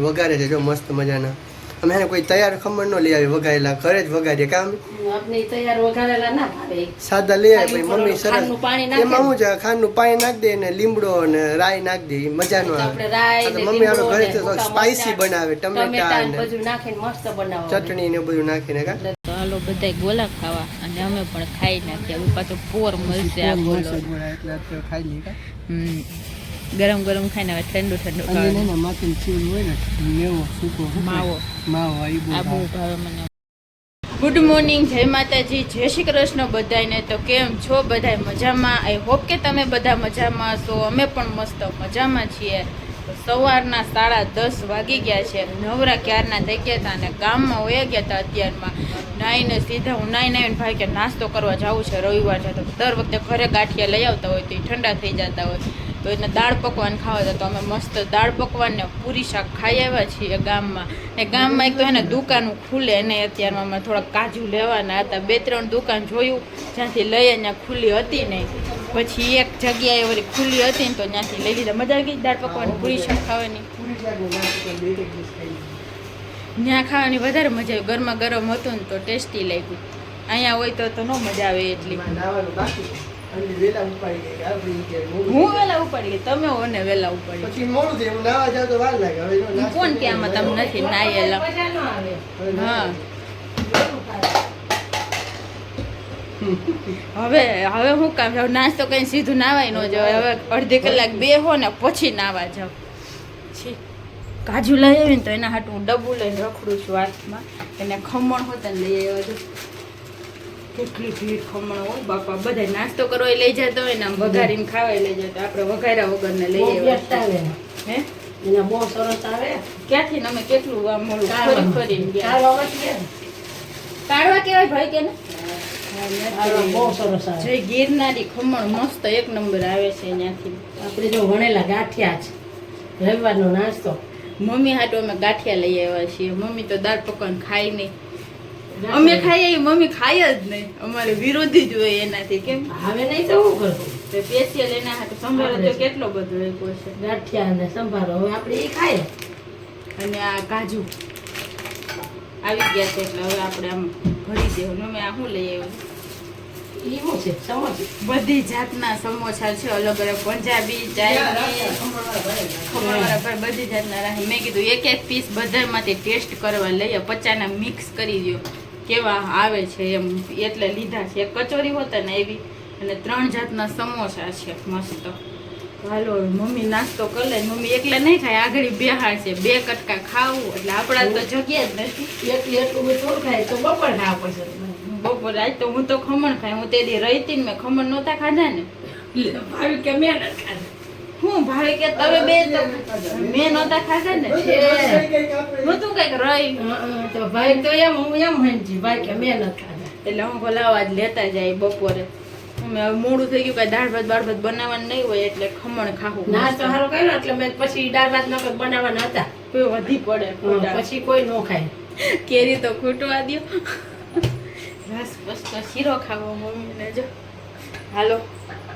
વઘારે છે જો મસ્ત મજાના. અમે એને કોઈ તૈયાર ખમણ નો લઈ આવી વઘારેલા, ઘરે જ વઘારીએ કામ. આપણે તૈયાર વઘારેલા ના ભાવે, સાદા લઈ આવે પછી મમ્મી સરસ એમાં શું છે ખાંડનું પાણી નાખી દે ને લીમડો ને રાઈ નાખી દે, મજા નો આવે. મમ્મી આપણે ઘરે તો સ્પાઈસી બનાવે, ટમેટા ને બધું નાખીને મસ્ત બનાવે, ચટણી ને બધું નાખીને કા. તો હાલો બધા ગોલા ખાવા અને અમે પણ ખાઈ નાખીએ. હવે પાછો પોર મળશે આ ગોલો એટલે ખાઈ લઈએ કા. ગરમ ગરમ ખાઈને હવે ઠંડુ ઠંડુ અને ને માથે ચીલ હોય ને મેવો સૂકો માવો આ બહુ ભાવે મને. ગુડ મોર્નિંગ, જય માતાજી, જય શ્રી કૃષ્ણ બધાને. તો કેમ છો બધા? મજામાં? આઈ હોપ કે તમે બધા મજામાં છો. અમે પણ મસ્ત મજામાં છીએ. સવારના 10:30 વાગી ગયા છે. નવરા ક્યારના થઈ ગયા હતા અને ગામમાં વયા ગયા હતા. અત્યારમાં નાઈને સીધા હું નાઈને ભાઈ કે નાસ્તો કરવા જવું છે, રવિવાર છે. તો દર વખતે ઘરે ગાંઠિયા લઈ આવતા હોય તો એ ઠંડા થઈ જતા હોય, તો એને દાળ પકવાન ખાવા હતા. તો અમે મસ્ત દાળ પકવાન ને પૂરી શાક ખાઈ આવ્યા છીએ ગામમાં. ને ગામમાં એક તો એને દુકાનો ખુલે, એને અત્યારમાં અમે થોડાક કાજુ લેવાના હતા. 2-3 દુકાન જોયું જ્યાંથી લઈએ, ત્યાં ખુલ્લી હતી નહીં. પછી એક જગ્યાએ વળી ખુલ્લી હતી ને તો ત્યાંથી લઈ લીધા. મજા આવી ગઈ દાળ પકવાન પૂરી શાક ખાવાની. ત્યાં ખાવાની વધારે મજા આવી, ગરમા ગરમ હતું ને તો ટેસ્ટી લાગ્યું. અહીંયા હોય તો ન મજા આવે એટલી. હું વેલા ઉપાડી ગઈ, તમે ઓને વેલા ઉપાડી. પછી મોડું થયું, હું નાવા જાવ તો વાર લાગે. હવે કોણ કે આમાં તમે નથી નાયેલા? હા, હવે હું કામ જાવ? નાસ્તો કઈ સીધું નાવાય ન જાવ. હવે અડધી કલાક બેહો ને પછી નાવા જાવ. કાજુ લઈ આવીને તો એના હાટું હું ડબ્બું લઈને રખડું છું હાથમાં. એને ખમણ હોતા ને લઈ આવ્યા છું. કેટલી ભીડ ખમણ હોય બાપા. બધા નાસ્તો કરવા લઈ જતો હોય ને આમ વઘારીને ખાવા લઈ જતો. આપણે વઘાર્યા વગર ને લઈ આવ્યા. હે એના બહુ સરસ આવે. ક્યાંથી અમે કેટલું આમ ફરી ફરીને ગયા. કાઢવા કેવાય ભાઈ કે ને બહુ સરસ આવે. જય ગિરનારી ખમણ મસ્ત એક નંબર આવે છે ત્યાંથી. આપણે જો વણેલા ગાંઠિયા છે, રવિવારનો નાસ્તો. મમ્મી હાટુ અમે ગાંઠિયા લઈ આવ્યા છીએ. મમ્મી તો દાળ પકવાન ખાય નહીં, અમે ખાઈએ, મમ્મી ખાય જ નહીં. અમારે વિરોધી જ હોય એનાથી. કેમ હવે નહીં તો શું કરવું? સ્પેશિયલ એના હાટુ સંભારો તો કેટલો બધો આપ્યો છે. ગાંઠિયા અને સંભારો હવે આપણે એ ખાઈએ. અને આ કાજુ આવી ગયા છે એટલે હવે આપણે આમ ભરી દેવું. અમે આ શું લઈ આવ્યું? એવું છે સમોસા, બધી જાતના સમોસા છે, અલગ અલગ પંજાબી, ચાઇનીઝ, ખમણવાળા બધી જાતના રાખે. મેં કીધું એક પીસ બધામાંથી ટેસ્ટ કરવા લઈએ, 50ના મિક્સ કરી દો કેવા આવે છે એમ, એટલે લીધા છે. એક કચોરી હોતા ને એવી, અને 3 જાતના સમોસા છે મસ્ત. હાલો મમ્મી નાસ્તો કરી લે. મમ્મી એકલા નહીં ખાય, આગળ બેહાડ છે. 2 કટકા ખાવું એટલે આપણા તો જગ્યા જ નથી. એટલું બધું ખાય તો બપોર ખાવા પડશે. બપોર આજ તો હું તો ખમણ ખાય. હું તે દી રહી હતી ને, મેં ખમણ નહોતા ખાધા ને. ભાવી કે મેં નથી ખાધા. હું ભાવે કે તમે બે મેં નહોતા ખાધા ને. હું તું કઈક રહી તો ભાઈ તો એમ હું એમ સમજી ભાઈ કે મેં નથી ખાધા. એટલે હું ભલાવા જ લેતા જાય બપોરે. અમે મોડું થઈ ગયું, કઈ દાળ ભાત બનાવવાનું નહીં હોય એટલે ખમણ ખાવું. નાસ્તો સારો કર્યો એટલે મેં પછી દાળ ભાત નકર બનાવવાના હતા. વધી પડે પછી કોઈ ન ખાય. કેરી તો ખૂટવા દો. રસ પસ્તો શીરો ખાવો મમ્મીને. જો હાલો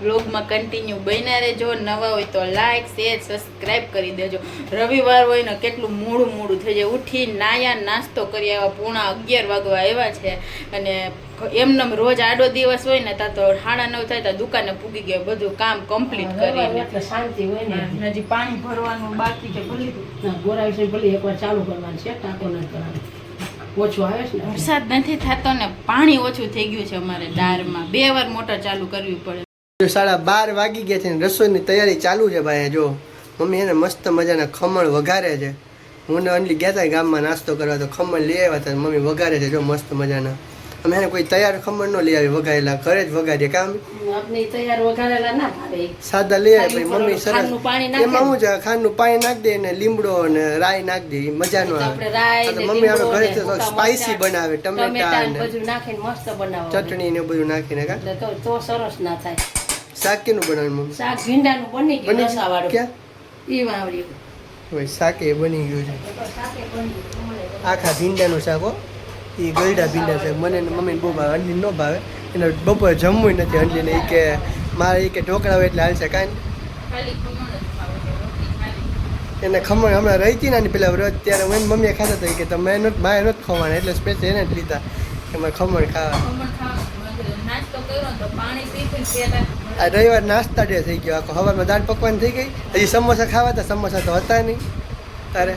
વ્લોગમાં કન્ટિન્યુ બન્યા રહેજો. નવા હોય તો લાઈક, શેર, સબસ્ક્રાઈબ કરી દેજો. રવિવાર હોય ને કેટલું મોડું થઈ જાય. ઉઠી નાયા, નાસ્તો કરી આવ્યા, 11:30 વાગવા આવ્યા છે. અને એમને રોજ આડો દિવસ હોય ને ત્યાં તો 9:30 થાય તો દુકાને પૂગી ગયા, બધું કામ કમ્પ્લીટ કરીને. એટલે શાંતિ હોય ને. હજી પાણી ભરવાનું બાકી છે. ભલે ગોરા વિશે ભલે એકવાર ચાલુ કરવાનું છે, ટાંકો નથી કરવાનું. ઓછું આવે છે ને, વરસાદ નથી થતો ને પાણી ઓછું થઈ ગયું છે અમારે દારમાં. 2 વાર મોટર ચાલુ કરવી પડે. 12:30 વાગી ગયા છે ને રસોઈની તૈયારી ચાલુ છે ભાઈ. જો મમ્મી એને મસ્ત મજાના ખમણ વઘારે છે. હું ને અંજલી ગયા હતા ગામમાં નાસ્તો કરવા, તો ખમણ લઈ આવ્યા હતા. મમ્મી વઘારે છે જો મસ્ત મજાના. અમે એને કોઈ તૈયાર ખમણ નો લઈ આવી વઘારેલા, ઘરે જ વઘારીએ કામ. આપણે તૈયાર વઘારેલા ના ભાવે, સાદા લઈ આવે પછી મમ્મી સરસ એમાં શું છે ખાંડનું પાણી નાખી દે ને લીમડો ને રાઈ નાખી દે, મજા નો આવે. મમ્મી આપણે ઘરે તો સ્પાઈસી બનાવે, ટમેટા ને બધું નાખીને મસ્ત બનાવે, ચટણી ને બધું નાખીને કા. તો સરસ ના થાય. શાક કેનું બનાવ્યું મમ્મી? શાક ભીંડાનું બની ગયું, રસાવાળું. ક્યાં ઈ વાવડી હોય શાકે બની ગયું છે. આખા ભીંડાનું શાક હો. એ ગળડા ભીંડા છે. મને મમ્મીને બહુ ભાવે, અંજલી ન ભાવે. એને બપોરે જમવું નથી અંજલીને. એ કે મારે એ કે ઢોકળા હોય એટલે હાલશે કાંઈ. એને ખમણ હમણાં રહી હતી ને આની પેલા વ્રત ત્યારે મને મમ્મીએ ખાતા હતા કે તમે માએ નથી ખવાના એટલે સ્પેશિયલ એને જ લીધા કે મારે ખમણ ખાવા. નાસ્તો કર્યો તો પાણી પી આ રવિવાર નાસ્તા ડે થઈ ગયો આખો. સવારમાં દાળ પકવાન થઈ ગઈ, હજી સમોસા ખાવા હતા, સમોસા તો હતા નહીં. તારે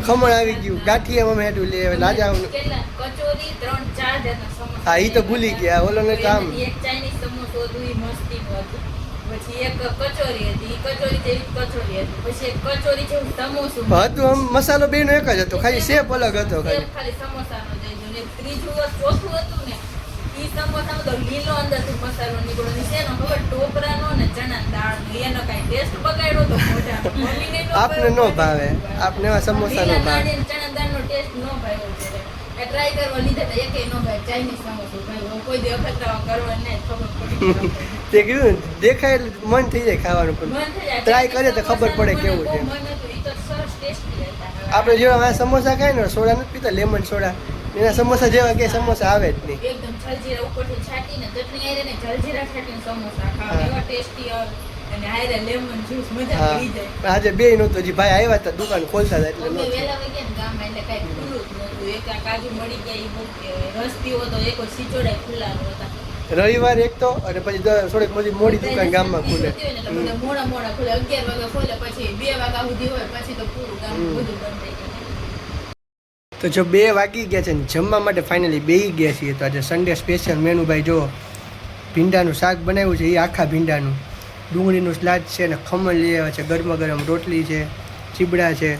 ખમણ આવી ગયું, ગાંઠિયા મમ્મી હેઠું લે લાજા. કચોરી 3-4 જાતના સમોસા. હા, એ તો ભૂલી ગયા. ઓલો ને કામ એક ચાઇનીઝ સમોસો હતું એ મસ્તી હતું, પછી એક કચોરી હતી, કચોરી જેવી કચોરી હતી, પછી એક કચોરી જેવું સમોસું હતું. આમ મસાલો બેનો એક જ હતો, ખાલી શેપ અલગ હતો ખાલી સમોસાનો જ હતું. ને ત્રીજું ચોથું હતું ને ઈ સમોસામાં તો લીલો અંદરથી મસાલો નીકળ્યો ને શેનો ખબર ટોપરાનો ને ચણા દાળનો એનો કાંઈ ટેસ્ટ બગાડ્યો તો મોઢાનો. મમ્મીને આપને નો ભાવે, આપને એવા સમોસા નો ભાવે. ચણા દાળનો ટેસ્ટ નો ભાવ્યો છે. એ ટ્રાય કરવા લીધા તો એકેય નો ભાવે. ચાઇનીઝ સમોસો ભાઈ કોઈ દી અખતરા કરવા નહીં ખબર પડી. તે કીધું દેખાય એટલે મન થઈ જાય ખાવાનું, પણ ટ્રાય કરીએ તો ખબર પડે કેવું છે. આપણે જેવા સમોસા ખાય ને સોડા નથી પીતા, લેમન સોડા, એના સમોસા જેવા કે સમોસા આવે જ નહીં. એકદમ જલજીરા ઉપરથી છાંટીને ચટણી આરે ને જલજીરા છાંટીને સમોસા ખાવા એવા ટેસ્ટી આવે અને આરે લેમન જ્યુસ મજા પડી જાય. આજે બે નહોતું, હજી ભાઈ આવ્યા હતા દુકાન ખોલતા હતા એટલે અમે વેલા વઈ ગયા ને ગામમાં એટલે કાંઈ ખુલ્લું જ નહોતું. એક આ કાજુ મળી ગયા એ બહુ રસ પીવો તો એક સિચોડા ખુલ્લાનો હતા. રવિવાર એક તો અને પછી થોડીક મોડી દુકાન ગામમાં ખુલે. મોડા મોડા ખુલે, 11 વાગે ખુલે, પછી 2 વાગ્યા સુધી હોય, પછી તો પૂરું ગામ બધું બંધ થઈ ગયું. તો જો 2 વાગી ગયા છે ને જમવા માટે ફાઇનલી બેસી ગયા છીએ. તો આજે સન્ડે સ્પેશિયલ મેનુ ભાઈ જો ભીંડાનું શાક બનાવ્યું છે, એ આખા ભીંડાનું, ડુંગળીનું સલાડ છે ને ખમણ લઈ આવ્યા છે, ગરમા ગરમ રોટલી છે, ચીબડા છે,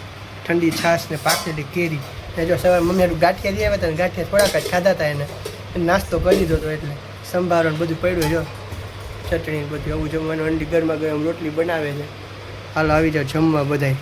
ઠંડી છાશ ને પાકેલી કેરી. ને જો સવારે મમ્મી ગાંઠિયા લઈ આવ્યા હતા ને ગાંઠિયા થોડાક જ ખાધા હતા એને નાસ્તો કરી દીધો હતો એટલે સંભારો ને બધું પડ્યું જો ચટણી બધું એવું જમવાનું. અંડી ગરમા ગરમ રોટલી બનાવે છે. હાલો આવી જાઓ જમવા બધાય.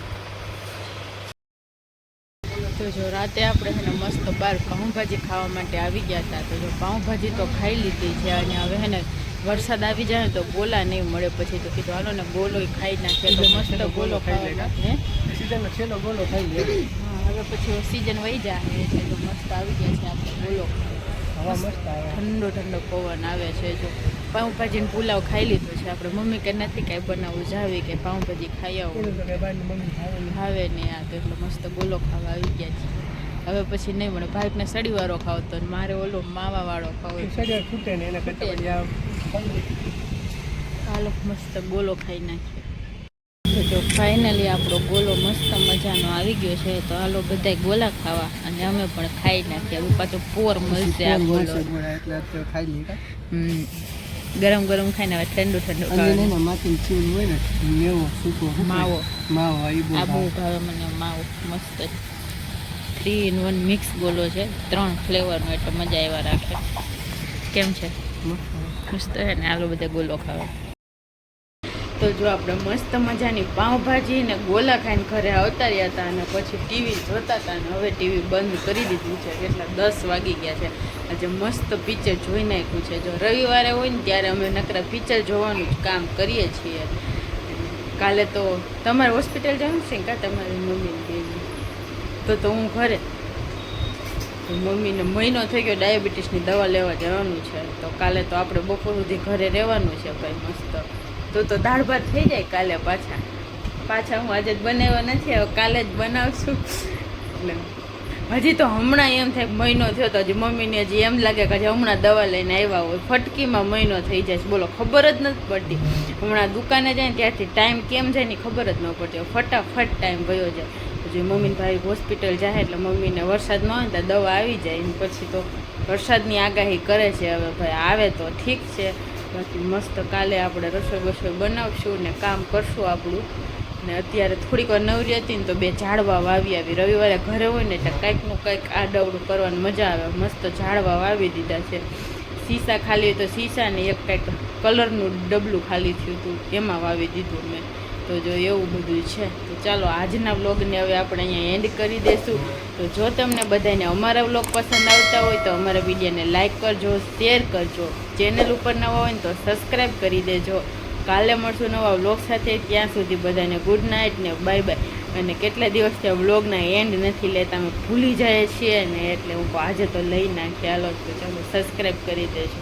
તો જો રાતે આપણે છે ને મસ્ત બહાર પાઉંભાજી ખાવા માટે આવી ગયા હતા. તો જો પાઉંભાજી તો ખાઈ લીધી છે અને હવે છે ને વરસાદ આવી જાય ને તો ગોલા નહીં મળે, પછી તો કીધું હાલો ને ગોલો ખાઈ નાખીએ. તો મસ્ત ગોલો ખાઈ નાખીએ. સીઝનનો છેલ્લો ગોલો ખાઈ લે. હા, હવે પછી સીઝન વહી જાય એટલે તો મસ્ત આવી ગયા છે આપણે ગોલો. હવા મસ્ત આવે, ઠંડો ઠંડો પવન આવે છે. જો પાઉંભાજીને પુલાવ ખાઈ લીધો છે આપણે. મમ્મી કે નથી કાંઈ બનાવવું, જાવી કે પાઉંભાજી ખાઈ આવું ભાવે નહીં આ તો એટલે મસ્ત ગોલો ખાવા આવી ગયા છે. હવે પછી નહીં મળે, ભાઈને સડીવાળો ખાવ તો મારે ઓલો માવાવાળો ખાવો. છૂટે ને એના કરતાં હાલો મસ્ત ગોલો ખાઈ નાખીએ. તો જો ફાઇનલી આપણો ગોલો મસ્ત મજાનો આવી ગયો છે. તો હાલો બધાય ગોલા ખાવા અને અમે પણ ખાઈ નાખીએ. હવે પાછું પોર મળશે આ ગોલો એટલે ખાઈ લઈએ. ગરમ ગરમ ખાઈને હવે ઠંડુ ઠંડુ ખાવાનું. માથું ચીલ હોય ને મેવો સૂકો માવો આ બહુ ભાવે મને માવો. મસ્ત 3 in 1 મિક્સ ગોલો છે, 3 ફ્લેવરનો એટલે મજા આવ્યા રાખે. કેમ છે? મસ્ત છે ને. આલો બધા ગોલો ખાવા. તો જો આપણે મસ્ત મજાની પાઉંભાજી ને ગોલા ખાઈને ઘરે અવતાર્યા હતા અને પછી ટીવી જોતા હતા અને હવે ટીવી બંધ કરી દીધું છે. કેટલા 10 વાગી ગયા છે. આજે મસ્ત પિક્ચર જોઈ નાખ્યું છે. જો રવિવારે હોય ને ત્યારે અમે નકરા પિક્ચર જોવાનું જ કામ કરીએ છીએ. કાલે તો તમારે હોસ્પિટલ જવાનું છે કાં તમારી મમ્મીને તો હું ઘરે. મમ્મીને મહિનો થઈ ગયો ડાયાબિટીસની દવા લેવા જવાનું છે. તો કાલે તો આપણે બપોર સુધી ઘરે રહેવાનું છે ભાઈ. મસ્ત તો દાળ ભાત થઈ જાય કાલે. પાછા હું આજે જ બનાવ્યા નથી, હવે કાલે જ બનાવશું. એટલે હજી તો હમણાં એમ થાય મહિનો થયો તો હજી મમ્મીને હજી એમ લાગે કે હજી હમણાં દવા લઈને આવ્યા હોય. ફટકીમાં મહિનો થઈ જાય છે. બોલો ખબર જ નથી પડતી. હમણાં દુકાને જાય ને ત્યારથી ટાઈમ કેમ જાય ને ખબર જ ન પડતી. ફટાફટ ટાઈમ વયો જાય. પછી મમ્મીને ભાઈ હોસ્પિટલ જાય એટલે મમ્મીને વરસાદ ન હોય ને તો દવા આવી જાય. ને પછી તો વરસાદની આગાહી કરે છે. હવે ભાઈ આવે તો ઠીક છે, બાકી મસ્ત કાલે આપણે રસોઈ બનાવશું ને કામ કરશું આપણું. ને અત્યારે થોડીક વાર નવરી હતી ને તો 2 ઝાડવા વાવી આવી. રવિવારે ઘરે હોય ને એટલે કાંઈકનું કંઈક આડવડું કરવાની મજા આવે. મસ્ત ઝાડવા વાવી દીધા છે. શીશા ખાલી તો શીશા ને એક કંઈક કલરનું ડબલું ખાલી થયું હતું એમાં વાવી દીધું મેં. તો જો એવું બધું છે. તો ચાલો આજના વ્લોગને હવે આપણે અહીંયા એન્ડ કરી દઈશું. તો જો તમને બધાને અમારા વ્લોગ પસંદ આવતા હોય તો અમારા વિડીયોને લાઇક કરજો, શેર કરજો. ચેનલ ઉપર નવા હોય ને તો સબસ્ક્રાઈબ કરી દેજો. કાલે મળશું નવા વ્લોગ સાથે. ત્યાં સુધી બધાને ગુડ નાઇટ ને બાય બાય. અને કેટલા દિવસથી વ્લોગના એન્ડ નથી લેતા, અમે ભૂલી જાય છીએ ને એટલે હું આજે તો લઈ નાખી. હાલો તો ચાલો સબસ્ક્રાઈબ કરી દેજો.